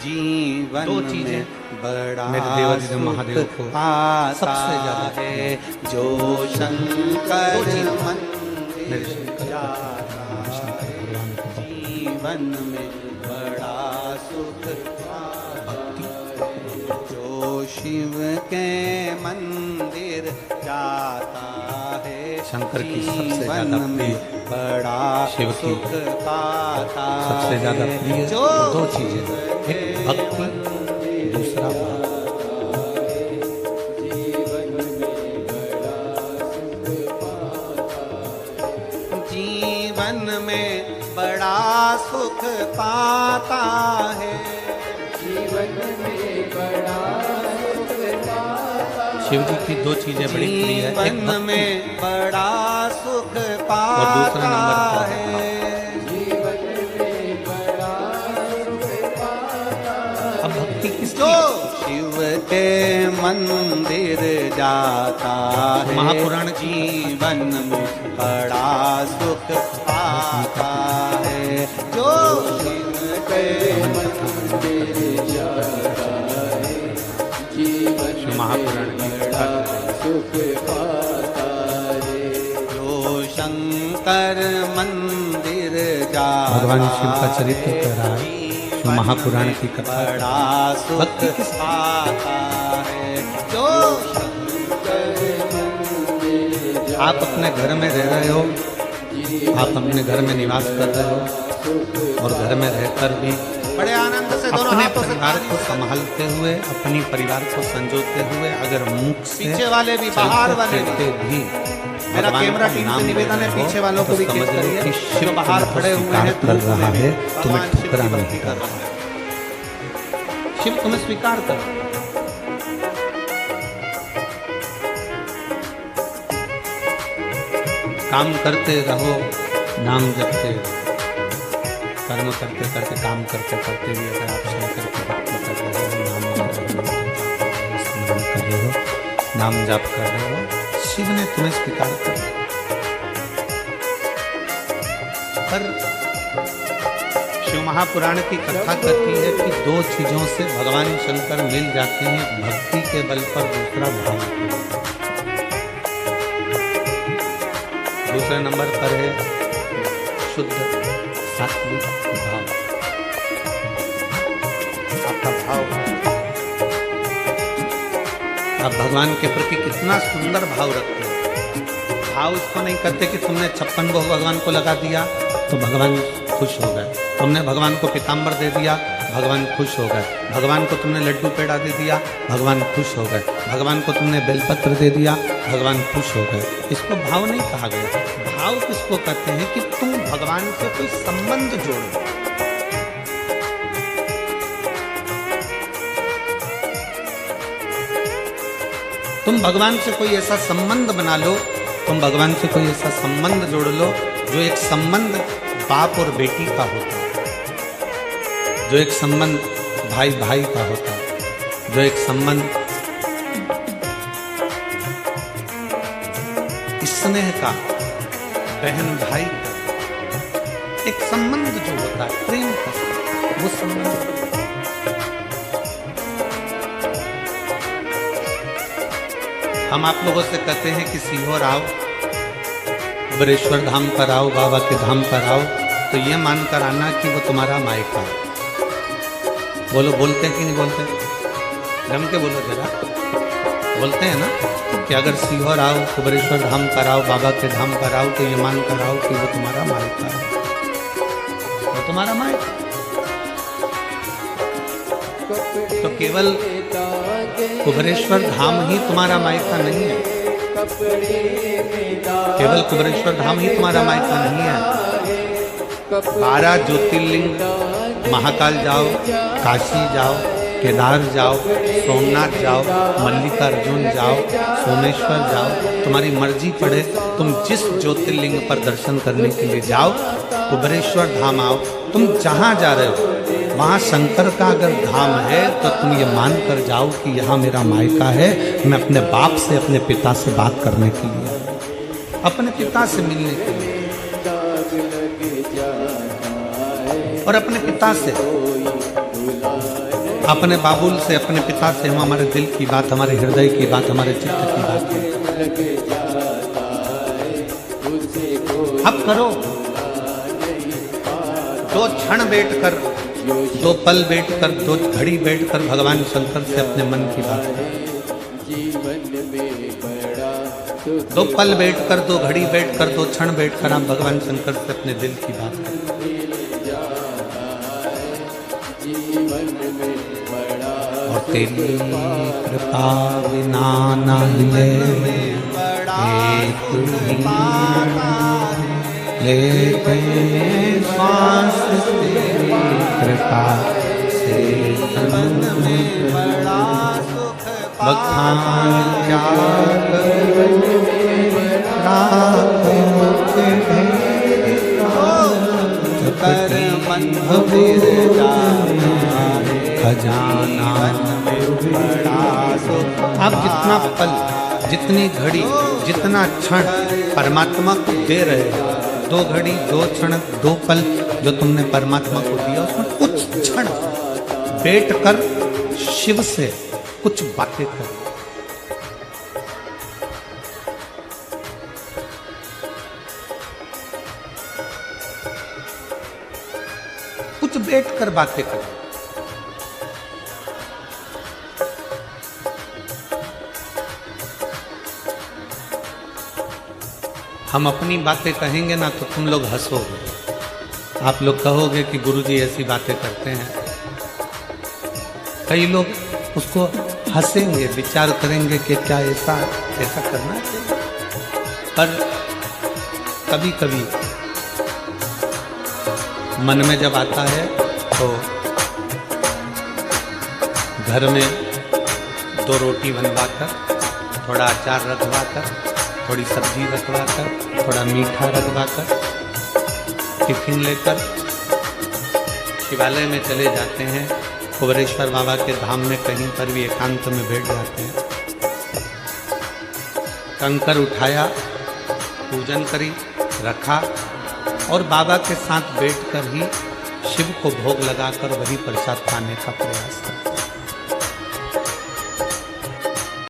जीवन दो चीजें बड़ा मेरे देवाधिदेव महादेव को सबसे ज्यादा है, जो शंकर मेरे शंकर जीवन में बड़ा सुख भक्ति, जो शिव के मंदिर जाता है, शंकर की सबसे ज्यादा प्रिय, बड़ा शिव की सुख पाता सबसे ज्यादा प्रिय जो दो चीजें, एक भक्ति, दूसरा भाव। जीवन में बड़ा सुख पाता है, जीवन में बड़ा सुख पाता है। शिव जी की दो चीजें बड़ी प्रिय है, एक जीवन भक्ति में बड़ा सुख पाता और दूसरा नंबर पर है, जीवन में बड़ा सुख पाता है। अब भक्ति किसकी? जो शिव के मंदिर जाता है, महापुराण जीवन में बड़ा सुख पाता है, जो शिव के मंदिर जाता है, जीवन शिव महापुराण की कथा सुख पाता है, जो शंकर मंदिर जाता भगवान शिव का चरित्र कह रहा है, शिव महापुराण की कथा। बड़ा सुख भक्ति किस पाता है, जो आप अपने घर में रह रहे हो, आप अपने घर में निवास कर रहे हो और घर में रहकर भी बड़े आनंद से दोनों अपने हाथों से परिवार को संभालते हुए, अपनी परिवार को संजोते हुए अगर मुख से पीछे वाले भी, बाहर वाले भी, भी मेरा भगवान कैमरा का टीम नाम से ले निवेदन है, रहे हो, पीछे वालों को तो भी समझ केस लो करिए, कि जो शिव बाहर तुम्हें खड़े हुए स्वीकार हैं, कर रहा है, तुम्हें भगवान शिव की ठुकरा नहीं भक्ति कर कर रहा रहे हैं। शिव तुम्हें स्वीकार कर। काम करते रहो, नाम जपते रहो, कर्म करते करते, काम करते करते भी अगर आप शंकर की भक्ति कर रहे हो, नाम स्मरण कर रहे हो, नाम जाप कर रहे हो, शिव ने तुम्हें स्वीकार कर लिया। पर शिव महापुराण की कथा कहती है कि दो चीजों से भगवान शंकर मिल जाते हैं, भक्ति के बल पर, दूसरा भाव के बल पर। दूसरे नंबर पर है शुद्ध सात्विक भाव। आपका भाव, आप भगवान के प्रति कितना सुंदर भाव रखते हो। भाव इसको नहीं कहते कि तुमने 56 भोग भगवान को लगा दिया तो भगवान खुश हो गए, तुमने भगवान को पीताम्बर दे दिया भगवान खुश हो गए, भगवान को तुमने लड्डू पेड़ा दे दिया भगवान खुश हो गए, भगवान को तुमने बेलपत्र दे दिया भगवान खुश हो गए। इसको भाव नहीं कहा गया। भाव किसको कहते हैं कि तुम भगवान से कोई संबंध जोड़ो। तुम भगवान से कोई ऐसा संबंध बना लो, तुम भगवान से कोई ऐसा संबंध जोड़ लो जो एक संबंध बाप और बेटी का होता है, जो एक संबंध भाई भाई का होता है, जो एक संबंध स्नेह का, बहन भाई का, एक संबंध जो होता है प्रेम का, वो संबंध। हम आप लोगों से कहते हैं कि सीहोर आओ, बरेश्वर धाम पर आओ, बाबा के धाम पर आओ, तो ये मानकर आना कि वो तुम्हारा मायका है। बोलो, बोलते हैं कि नहीं बोलते? जम के बोलो जरा, बोलते हैं ना कि अगर सीहोर आओ, कुबरेश्वर धाम पर आओ, बाबा के धाम पर आओ, तो ये मान कर आओ कि वो तुम्हारा मायका है, वो तुम्हारा मायका। तो केवल कुबरेश्वर धाम ही तुम्हारा मायका नहीं है, केवल कुबरेश्वर धाम ही तुम्हारा मायका नहीं है। 12 ज्योतिर्लिंग, महाकाल जाओ, काशी जाओ, केदार जाओ, सोमनाथ जाओ, मल्लिकार्जुन जाओ, सोमेश्वर जाओ, तुम्हारी मर्जी पड़े, तुम जिस ज्योतिर्लिंग पर दर्शन करने के लिए जाओ, कुबरेश्वर धाम आओ, तुम जहाँ जा रहे हो वहाँ शंकर का अगर धाम है तो तुम ये मान कर जाओ कि यहाँ मेरा मायका है। मैं अपने बाप से, अपने पिता से बात करने के लिए, अपने पिता से मिलने के लिए, और अपने पिता से अपने बाबुल से, अपने पिता से हम हमारे दिल की बात, हमारे हृदय की बात, हमारे चित्त की बात अब करो। 2 क्षण बैठकर, 2 पल बैठकर, 2 घड़ी बैठकर भगवान शंकर से अपने मन की बात करो। 2 पल बैठकर, 2 घड़ी बैठकर, 2 क्षण बैठकर आप भगवान शंकर से अपने दिल की बात करें। और तेरी कृपा बिना ना हिले लेते श्वास, तेरी कृपा से तन में बड़ा सुख बखान क्या खजाना। आप जितना पल, जितनी घड़ी, जितना क्षण परमात्मा को दे रहे हो, 2 घड़ी, 2 क्षण, 2 पल जो तुमने परमात्मा को दिया, उसमें कुछ क्षण बैठकर शिव से कुछ बातें करो। कुछ बैठकर बातें करो। हम अपनी बातें कहेंगे ना तो तुम लोग हंसोगे, आप लोग कहोगे कि गुरुजी ऐसी बातें करते हैं। कई लोग उसको हंसेंगे, विचार करेंगे कि क्या ऐसा करना चाहिए। पर कभी कभी मन में जब आता है तो घर में 2 रोटी बनवाकर, थोड़ा अचार रखवाकर, थोड़ी सब्जी रखवाकर, थोड़ा मीठा रखवाकर, टिफिन लेकर शिवालय में चले जाते हैं। कुबेरेश्वर बाबा के धाम में कहीं पर भी एकांत में बैठ जाते हैं। कंकर उठाया, पूजन करी, रखा और बाबा के साथ बैठकर ही शिव को भोग लगाकर वही प्रसाद पाने का प्रयास करा।